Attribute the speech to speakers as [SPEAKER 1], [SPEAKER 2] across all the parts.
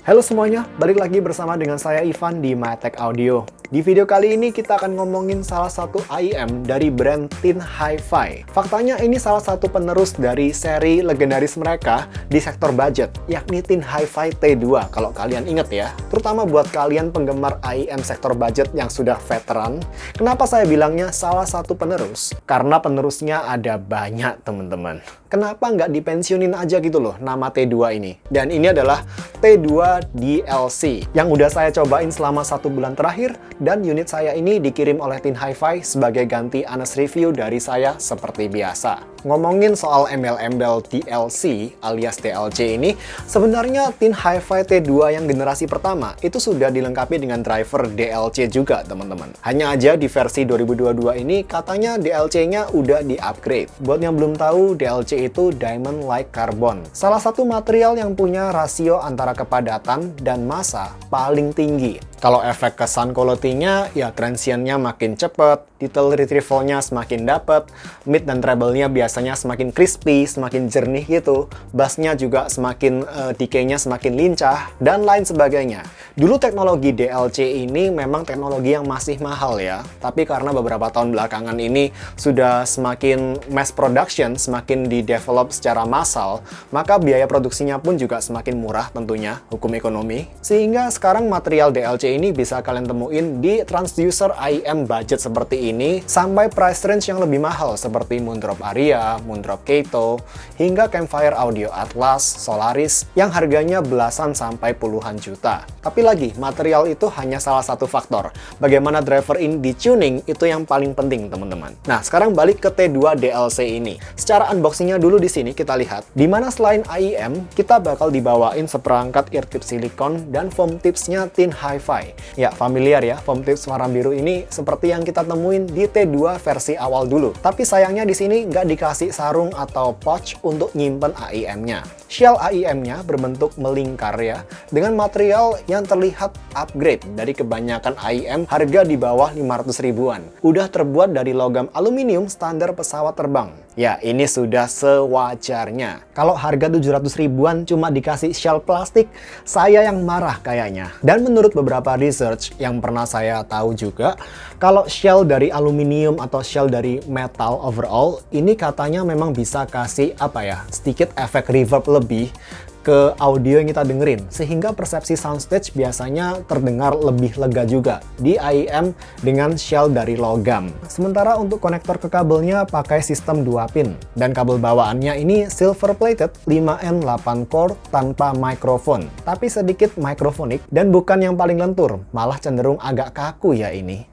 [SPEAKER 1] Halo semuanya, balik lagi bersama dengan saya Ivan di MyTech Audio. Di video kali ini kita akan ngomongin salah satu IEM dari brand Tin Hi-Fi. Faktanya ini salah satu penerus dari seri legendaris mereka di sektor budget, yakni Tin Hi-Fi T2 kalau kalian inget ya. Terutama buat kalian penggemar IEM sektor budget yang sudah veteran. Kenapa saya bilangnya salah satu penerus? Karena penerusnya ada banyak teman-teman. Kenapa nggak dipensiunin aja gitu loh nama T2 ini? Dan ini adalah T2 DLC yang udah saya cobain selama 1 bulan terakhir, dan unit saya ini dikirim oleh Tin Hi-Fi sebagai ganti honest review dari saya seperti biasa. Ngomongin soal embel-embel DLC alias DLC ini, sebenarnya Tin Hi-Fi T2 yang generasi pertama itu sudah dilengkapi dengan driver DLC juga teman-teman. Hanya aja di versi 2022 ini katanya DLC-nya udah di-upgrade. Buat yang belum tahu, DLC itu Diamond Like Carbon. Salah satu material yang punya rasio antara kepadatan dan massa paling tinggi. Kalau efek ke sun quality-nya, ya transition-nya makin cepet, detail retrieval-nya semakin dapet, mid dan treble-nya biasanya semakin crispy, semakin jernih gitu, bass-nya juga semakin decay-nya semakin lincah, dan lain sebagainya. Dulu teknologi DLC ini memang teknologi yang masih mahal ya, tapi karena beberapa tahun belakangan ini sudah semakin mass production, semakin di-develop secara massal, maka biaya produksinya pun juga semakin murah tentunya, hukum ekonomi. Sehingga sekarang material DLC ini bisa kalian temuin di transducer IEM budget seperti ini, sampai price range yang lebih mahal seperti Moondrop Aria, Moondrop Kaito, hingga Campfire Audio Atlas, Solaris yang harganya belasan sampai puluhan juta. Tapi lagi, material itu hanya salah satu faktor. Bagaimana driver ini di-tuning itu yang paling penting teman-teman. Nah, sekarang balik ke T2 DLC ini. Secara unboxingnya dulu di sini kita lihat, dimana selain IEM, kita bakal dibawain seperangkat ear tip silikon dan foam tipsnya Tin Hi-Fi. Ya, familiar ya, foam tips warna biru ini seperti yang kita temuin di T2 versi awal dulu. Tapi sayangnya di sini nggak dikasih sarung atau pouch untuk nyimpen AIM-nya. Shell AIM-nya berbentuk melingkar ya, dengan material yang terlihat upgrade dari kebanyakan AIM harga di bawah 500 ribuan. Udah terbuat dari logam aluminium standar pesawat terbang. Ya, ini sudah sewajarnya. Kalau harga 700 ribuan cuma dikasih shell plastik, saya yang marah kayaknya. Dan menurut beberapa research yang pernah saya tahu juga, kalau shell dari aluminium atau shell dari metal overall, ini katanya memang bisa kasih sedikit efek reverb lebih ke audio yang kita dengerin, sehingga persepsi soundstage biasanya terdengar lebih lega juga di IEM dengan shell dari logam. Sementara untuk konektor ke kabelnya pakai sistem 2 pin, dan kabel bawaannya ini silver plated 5N 8 core tanpa mikrofon, tapi sedikit mikrofonik dan bukan yang paling lentur, malah cenderung agak kaku ya ini.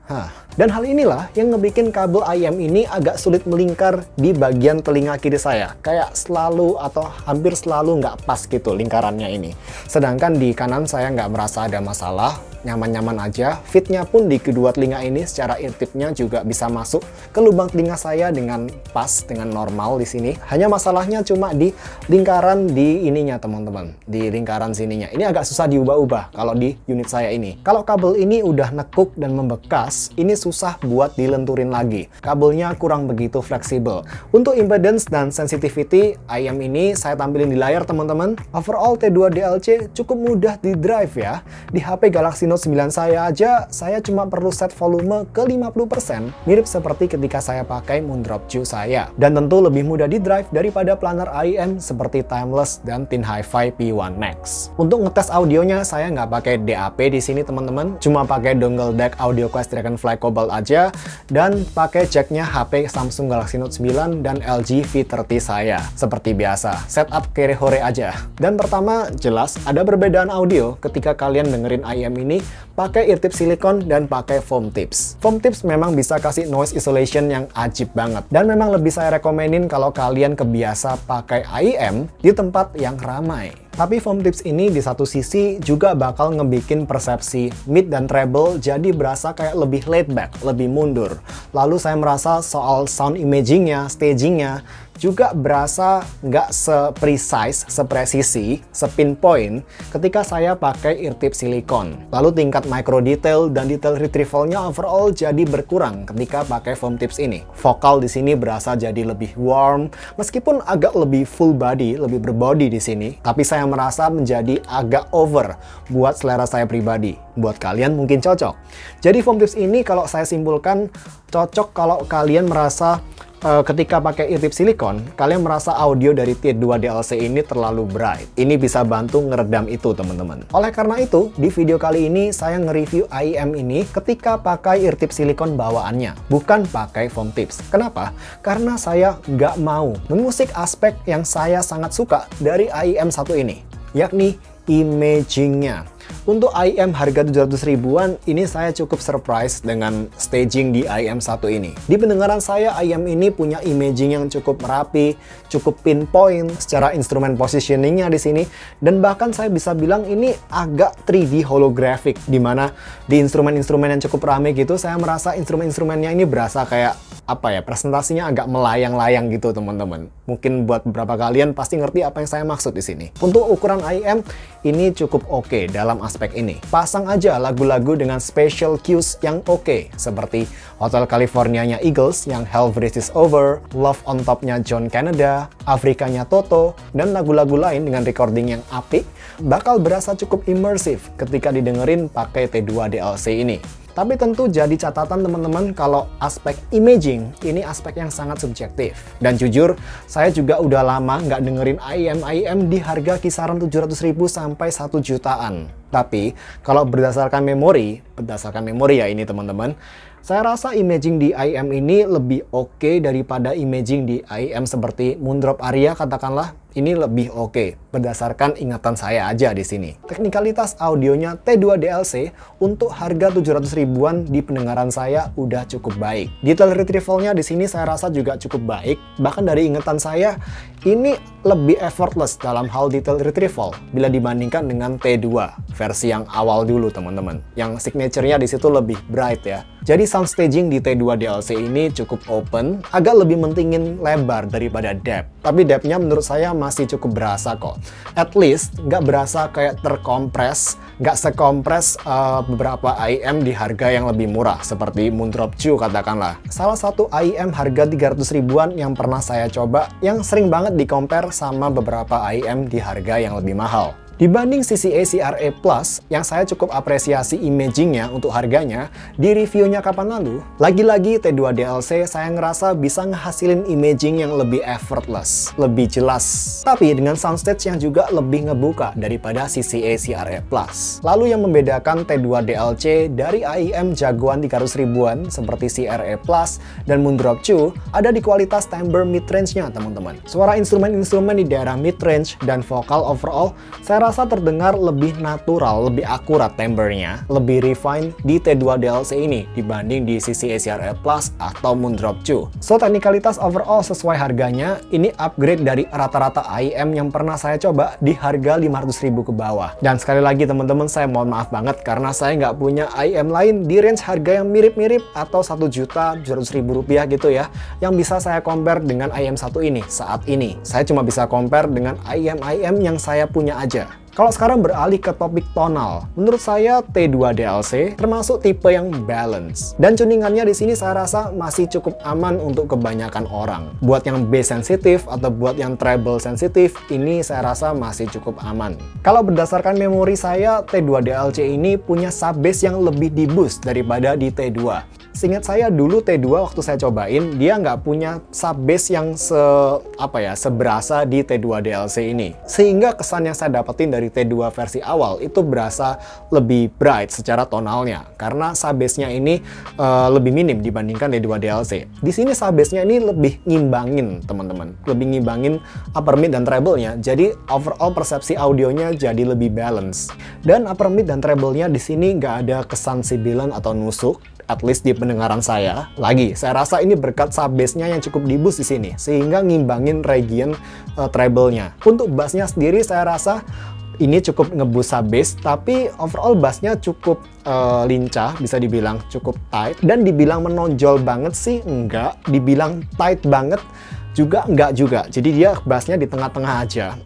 [SPEAKER 1] Dan hal inilah yang ngebikin kabel IEM ini agak sulit melingkar di bagian telinga kiri saya. Kayak selalu atau hampir selalu nggak pas gitu lingkarannya ini. Sedangkan di kanan saya nggak merasa ada masalah, nyaman-nyaman aja. Fitnya pun di kedua telinga ini secara ear tipnya juga bisa masuk ke lubang telinga saya dengan pas, dengan normal di sini. Hanya masalahnya cuma di lingkaran di ininya teman-teman, di lingkaran sininya. Ini agak susah diubah-ubah kalau di unit saya ini. Kalau kabel ini udah nekuk dan membekas, ini susah buat dilenturin lagi. Kabelnya kurang begitu fleksibel. Untuk impedance dan sensitivity IEM ini saya tampilin di layar teman-teman. Overall T2 DLC cukup mudah di drive ya. Di HP Galaxy Note 9 saya aja, saya cuma perlu set volume ke 50%, mirip seperti ketika saya pakai Moondrop Ju saya. Dan tentu lebih mudah di drive daripada planar IEM seperti Timeless dan Tin Hi-Fi P1 Max. Untuk ngetes audionya saya nggak pakai DAP di sini teman-teman, cuma pakai dongle DAC Audio Quest Dragonfly Cobalt aja, dan pakai jacknya HP Samsung Galaxy Note 9 dan LG V30 saya. Seperti biasa, setup kere hore aja. Dan pertama, jelas ada perbedaan audio ketika kalian dengerin IEM ini pakai ear tip silikon dan pakai foam tips. Foam tips memang bisa kasih noise isolation yang ajib banget, dan memang lebih saya rekomenin kalau kalian kebiasa pakai IEM di tempat yang ramai. Tapi foam tips ini di satu sisi juga bakal ngebikin persepsi mid dan treble jadi berasa kayak lebih laid back, lebih mundur. Lalu saya merasa soal sound imagingnya, stagingnya, juga berasa nggak se-precise, se-presisi, se-pinpoint ketika saya pakai ear tip silikon. Lalu tingkat micro detail dan detail retrievalnya overall jadi berkurang ketika pakai foam tips ini. Vokal di sini berasa jadi lebih warm, meskipun agak lebih full body, lebih berbody di sini, tapi saya merasa menjadi agak over buat selera saya pribadi. Buat kalian mungkin cocok. Jadi foam tips ini kalau saya simpulkan cocok kalau kalian merasa ketika pakai ear tip silikon, kalian merasa audio dari T2 DLC ini terlalu bright. Ini bisa bantu ngeredam itu, teman-teman. Oleh karena itu, di video kali ini saya nge-review IEM ini ketika pakai ear tip silikon bawaannya, bukan pakai foam tips. Kenapa? Karena saya nggak mau mengusik aspek yang saya sangat suka dari IEM 1 ini, yakni imagingnya. Untuk IEM harga 700 ribuan, ini saya cukup surprise dengan staging di IEM 1 ini. Di pendengaran saya, IEM ini punya imaging yang cukup rapi, cukup pinpoint secara instrumen positioningnya di sini, dan bahkan saya bisa bilang ini agak 3D holographic, dimana di instrumen-instrumen yang cukup rame gitu, saya merasa instrumen-instrumennya ini berasa kayak apa ya, presentasinya agak melayang-layang gitu, teman-teman. Mungkin buat beberapa kalian pasti ngerti apa yang saya maksud di sini. Untuk ukuran IEM, ini cukup oke dalam aspek ini. Pasang aja lagu-lagu dengan special cues yang oke, seperti Hotel California-nya Eagles yang Hell Freezes Over, Love on Top-nya John Canada, Afrika-nya Toto, dan lagu-lagu lain dengan recording yang apik, bakal berasa cukup imersif ketika didengerin pakai T2 DLC ini. Tapi tentu jadi catatan teman-teman kalau aspek imaging ini aspek yang sangat subjektif. Dan jujur, saya juga udah lama nggak dengerin IEM di harga kisaran 700 ribu sampai 1 jutaan. Tapi kalau berdasarkan memori ya ini teman-teman, saya rasa imaging di IEM ini lebih oke daripada imaging di IEM seperti Moondrop Aria katakanlah. Ini lebih oke berdasarkan ingatan saya aja di sini. Teknikalitas audionya T2 DLC untuk harga 700 ribuan di pendengaran saya udah cukup baik. Detail retrievalnya di sini saya rasa juga cukup baik. Bahkan dari ingatan saya ini lebih effortless dalam hal detail retrieval bila dibandingkan dengan T2 versi yang awal dulu teman-teman. Yang signature-nya di situ lebih bright ya. Jadi sound staging di T2 DLC ini cukup open, agak lebih mentingin lebar daripada depth. Tapi depth-nya menurut saya masih cukup berasa kok. At least nggak berasa kayak terkompres, nggak sekompres beberapa IEM di harga yang lebih murah seperti Moondrop 2 katakanlah. Salah satu IEM harga 300 ribuan yang pernah saya coba yang sering banget di-compare sama beberapa IEM di harga yang lebih mahal. Dibanding CCA CRA Plus yang saya cukup apresiasi imagingnya untuk harganya, di reviewnya kapan lalu, lagi-lagi T2 DLC saya ngerasa bisa ngehasilin imaging yang lebih effortless, lebih jelas. Tapi dengan soundstage yang juga lebih ngebuka daripada CCA CRA Plus. Lalu yang membedakan T2 DLC dari IEM jagoan 300 ribuan seperti CRA Plus dan Moondrop 2 ada di kualitas timbre mid-range-nya teman-teman. Suara instrumen-instrumen di daerah mid-range dan vokal overall, saya rasa terdengar lebih natural, lebih akurat timbre-nya, lebih refined di T2 DLC ini dibanding di CCA CRA Plus atau Moondrop 2. So, teknikalitas overall sesuai harganya, ini upgrade dari rata-rata IEM yang pernah saya coba di harga 500 ribu ke bawah. Dan sekali lagi teman-teman, saya mohon maaf banget karena saya nggak punya IEM lain di range harga yang mirip-mirip atau 1.700.000 rupiah gitu ya, yang bisa saya compare dengan IEM 1 ini saat ini. Saya cuma bisa compare dengan IEM yang saya punya aja. Kalau sekarang beralih ke topik tonal, menurut saya T2 DLC termasuk tipe yang balance. Dan tuningannya di sini saya rasa masih cukup aman untuk kebanyakan orang. Buat yang bass sensitif atau buat yang treble sensitif, ini saya rasa masih cukup aman. Kalau berdasarkan memori saya, T2 DLC ini punya sub bass yang lebih di boost daripada di T2. Seingat saya dulu T2 waktu saya cobain, dia nggak punya sub bass yang seberasa di T2 DLC ini. Sehingga kesan yang saya dapetin dari T2 versi awal itu berasa lebih bright secara tonalnya. Karena sub bass-nya ini lebih minim dibandingkan T2 DLC. Di sini sub bass-nya ini lebih ngimbangin teman-teman. Lebih ngimbangin upper mid dan treble-nya. Jadi overall persepsi audionya jadi lebih balance. Dan upper mid dan treble-nya di sini nggak ada kesan sibilan atau nusuk. At least di pendengaran saya. Lagi, saya rasa ini berkat sub bass-nya yang cukup di boost di sini, sehingga ngimbangin region treble-nya. Untuk bass-nya sendiri saya rasa ini cukup nge-boost sub bass, tapi overall bass-nya cukup lincah, bisa dibilang cukup tight. Dan dibilang menonjol banget sih, enggak. Dibilang tight banget, Juga enggak juga. Jadi dia bassnya di tengah-tengah aja.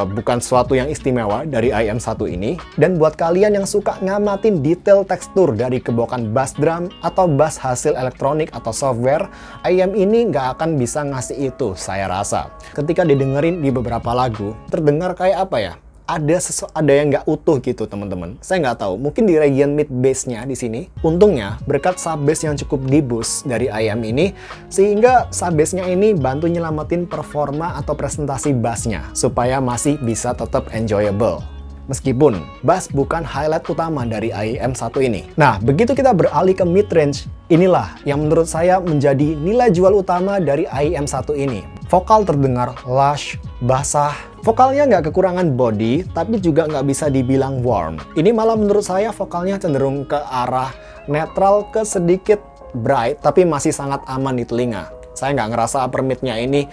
[SPEAKER 1] Bukan sesuatu yang istimewa dari IM1 ini. Dan buat kalian yang suka ngamatin detail tekstur dari kebokan bass drum atau bass hasil elektronik atau software, IM ini nggak akan bisa ngasih itu, saya rasa. Ketika didengerin di beberapa lagu, terdengar kayak apa ya? Ada yang nggak utuh gitu teman-teman. Saya nggak tahu, mungkin di region mid bass-nya di sini. Untungnya berkat sub bass yang cukup di-boost dari IM ini, sehingga sub bass-nya ini bantu nyelamatin performa atau presentasi bass-nya supaya masih bisa tetap enjoyable. Meskipun bass bukan highlight utama dari IM1 ini. Nah, begitu kita beralih ke mid-range, inilah yang menurut saya menjadi nilai jual utama dari IM1 ini. Vokal terdengar lush, basah. Vokalnya nggak kekurangan body, tapi juga nggak bisa dibilang warm. Ini malah menurut saya vokalnya cenderung ke arah netral ke sedikit bright, tapi masih sangat aman di telinga. Saya nggak ngerasa upper mid-nya ini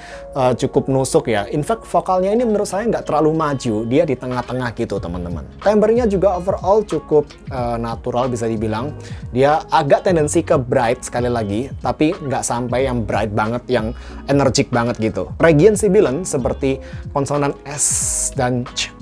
[SPEAKER 1] cukup nusuk ya. In fact, vokalnya ini menurut saya nggak terlalu maju. Dia di tengah-tengah gitu, teman-teman. Timbre-nya juga overall cukup natural bisa dibilang. Dia agak tendensi ke bright sekali lagi, tapi nggak sampai yang bright banget, yang energik banget gitu. Region sibilant seperti konsonan S dan C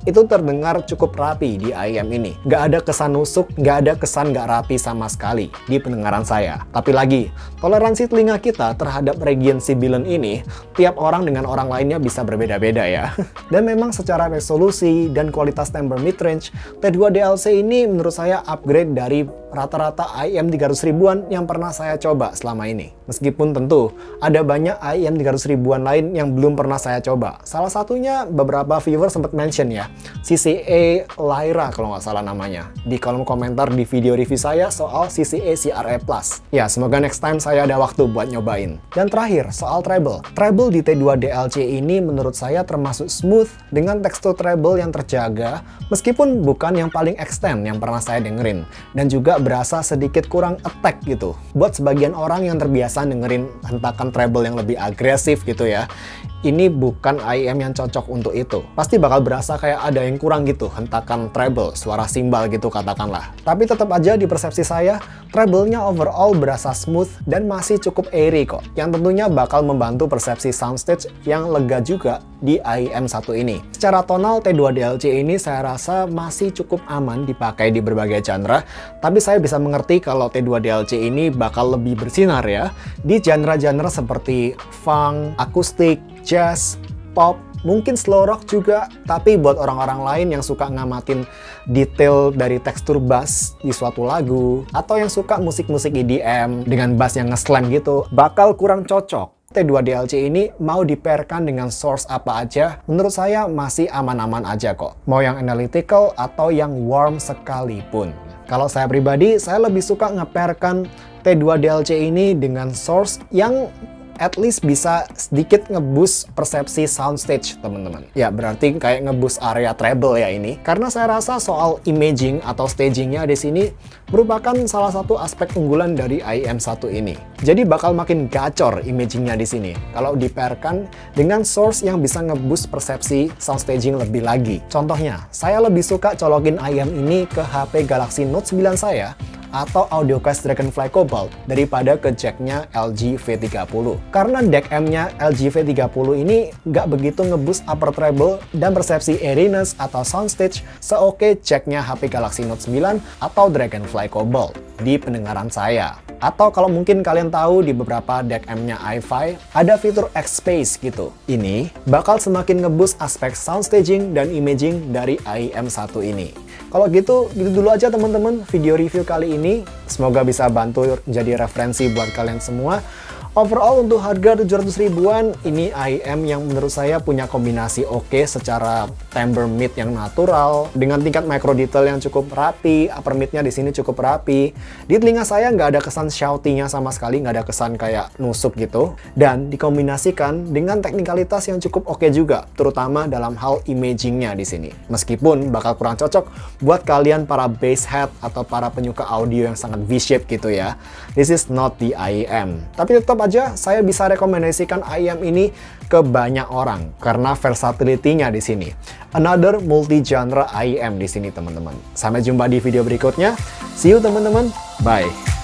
[SPEAKER 1] itu terdengar cukup rapi di IM ini. Nggak ada kesan nusuk, nggak ada kesan nggak rapi sama sekali di pendengaran saya. Tapi lagi, toleransi telinga kita terhadap region sibilant ini, tiap orang dengan orang lainnya bisa berbeda-beda ya. Dan memang secara resolusi dan kualitas timbre mid-range, T2DLC ini menurut saya upgrade dari rata-rata IM 300 ribuan yang pernah saya coba selama ini. Meskipun tentu ada banyak IM 300 ribuan lain yang belum pernah saya coba. Salah satunya beberapa viewer sempat mention ya, CCA Lyra kalau nggak salah namanya, di kolom komentar di video review saya soal CCA CRA Plus. Ya, semoga next time saya ada waktu buat nyobain. Dan terakhir, soal treble. Treble di T2DLC ini menurut saya termasuk smooth dengan tekstur treble yang terjaga, meskipun bukan yang paling extend yang pernah saya dengerin. Dan juga berasa sedikit kurang attack gitu. Buat sebagian orang yang terbiasa dengerin hentakan treble yang lebih agresif gitu ya, ini bukan IM yang cocok untuk itu. Pasti bakal berasa kayak ada yang kurang gitu, hentakan treble, suara simbal gitu katakanlah. Tapi tetap aja di persepsi saya, treble-nya overall berasa smooth dan masih cukup airy kok. Yang tentunya bakal membantu persepsi soundstage yang lega juga di IM1 ini. Secara tonal, T2DLC ini saya rasa masih cukup aman dipakai di berbagai genre, tapi saya bisa mengerti kalau T2DLC ini bakal lebih bersinar ya di genre-genre seperti funk, akustik, jazz, pop, mungkin slow rock juga. Tapi buat orang-orang lain yang suka ngamatin detail dari tekstur bass di suatu lagu, atau yang suka musik-musik EDM dengan bass yang nge-slam gitu, bakal kurang cocok. T2DLC ini mau dipairkan dengan source apa aja, menurut saya masih aman-aman aja kok. Mau yang analytical atau yang warm sekalipun. Kalau saya pribadi, saya lebih suka nge-pairkan T2DLC ini dengan source yang at least bisa sedikit ngeboost persepsi soundstage, teman-teman. Ya, berarti kayak ngeboost area treble ya ini. Karena saya rasa soal imaging atau stagingnya di sini merupakan salah satu aspek unggulan dari IM1 ini. Jadi bakal makin gacor imagingnya di sini kalau dipairkan dengan source yang bisa ngeboost persepsi soundstaging lebih lagi. Contohnya, saya lebih suka colokin IM ini ke HP Galaxy Note 9 saya atau AudioCast Dragonfly Cobalt daripada ke jacknya LG V30. Karena DAC M-nya LG V30 ini nggak begitu ngeboost upper treble dan persepsi airiness atau soundstage seoke jacknya HP Galaxy Note 9 atau Dragonfly Cobalt di pendengaran saya. Atau kalau mungkin kalian tahu di beberapa DAC M-nya iFi ada fitur X-Space gitu. Ini bakal semakin ngeboost aspek soundstaging dan imaging dari IM1 ini. Kalau gitu dulu aja teman-teman video review kali ini. Semoga bisa bantu jadi referensi buat kalian semua. Overall untuk harga 700 ribuan, ini IM yang menurut saya punya kombinasi oke secara timbre mid yang natural, dengan tingkat micro detail yang cukup rapi, upper mid-nya di sini cukup rapi. Di telinga saya nggak ada kesan shouty-nya sama sekali, nggak ada kesan kayak nusuk gitu. Dan dikombinasikan dengan teknikalitas yang cukup oke juga, terutama dalam hal imaging-nya di sini. Meskipun bakal kurang cocok buat kalian para bass head atau para penyuka audio yang sangat V-shape gitu ya. This is not the IM. Tapi tetap aja saya bisa rekomendasikan IM ini ke banyak orang karena versatility-nya di sini. Another multi-genre IM di sini teman-teman. Sampai jumpa di video berikutnya. See you teman-teman. Bye.